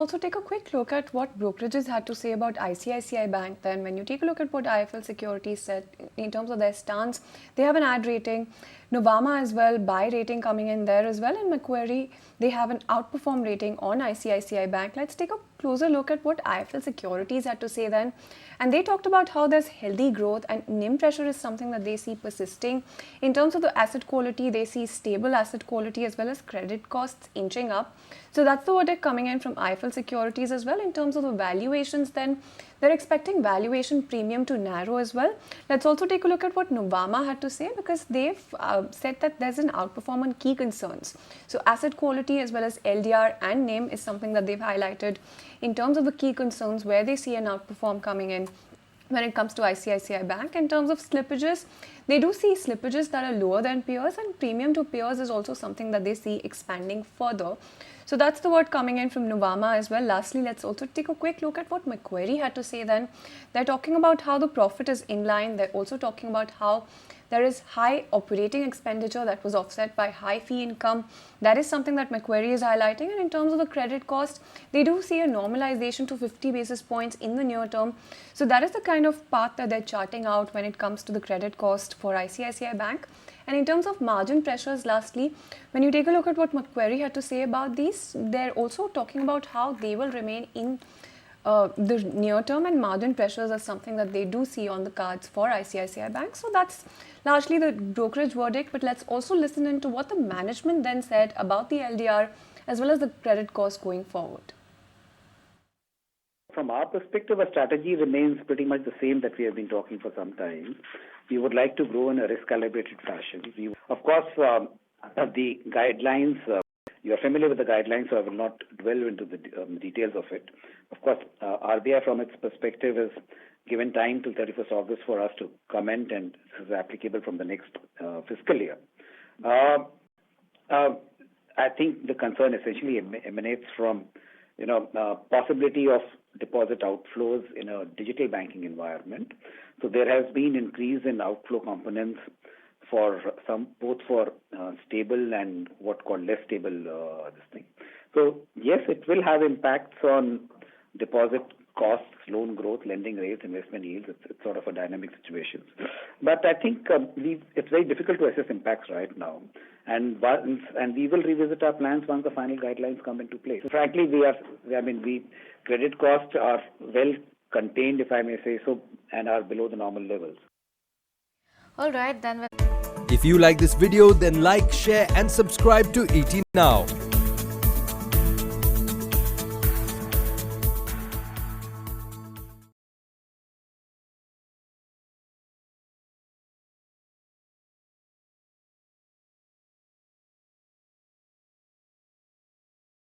Also take a quick look at what brokerages had to say about ICICI Bank. Then when you take a look at what IIFL Securities said in terms of their stance, they have an ad rating. Nuvama as well, buy rating coming in there as well. And Macquarie, they have an outperform rating on ICICI Bank. Let's take a closer look at what IIFL Securities had to say then. And they talked about how there's healthy growth and NIM pressure is something that they see persisting. In terms of the asset quality, they see stable asset quality as well as credit costs inching up. So that's the verdict coming in from IIFL Securities as well. In terms of the valuations, then they're expecting valuation premium to narrow as well. Let's also take a look at what Nuvama had to say, because they've said that there's an outperform on key concerns. So asset quality as well as LDR and NIM is something that they've highlighted in terms of the key concerns where they see an outperform coming in. When it comes to ICICI Bank, in terms of slippages, they do see slippages that are lower than peers, and premium to peers is also something that they see expanding further. So that's the word coming in from Nuvama as well. Lastly, let's also take a quick look at what Macquarie had to say then. They're talking about how the profit is in line. They're also talking about how there is high operating expenditure that was offset by high fee income. That is something that Macquarie is highlighting. And in terms of the credit cost, they do see a normalization to 50 basis points in the near term. So that is the kind of path that they're charting out when it comes to the credit cost for ICICI Bank. And in terms of margin pressures, lastly, when you take a look at what Macquarie had to say about these, they're also talking about how they will remain in the near term, and margin pressures are something that they do see on the cards for ICICI Bank. So that's largely the brokerage verdict, but let's also listen into what the management then said about the LDR as well as the credit cost going forward. From our perspective, our strategy remains pretty much the same that we have been talking for some time. We would like to grow in a risk-calibrated fashion. Of course, the guidelines, you are familiar with the guidelines, so I will not dwell into the details of it. Of course, RBI from its perspective is given time till 31st August for us to comment, and this is applicable from the next fiscal year. I think the concern essentially emanates from possibility of deposit outflows in a digital banking environment. So there has been increase in outflow components for both for stable and what called less stable this thing. So yes, it will have impacts on deposit costs, loan growth, lending rates, investment yields. It's sort of a dynamic situation. But I think it's very difficult to assess impacts right now. And we will revisit our plans once the final guidelines come into place. So frankly, credit costs are well contained, if I may say so, and are below the normal levels. All right, then. If you like this video, then like, share and subscribe to ET Now.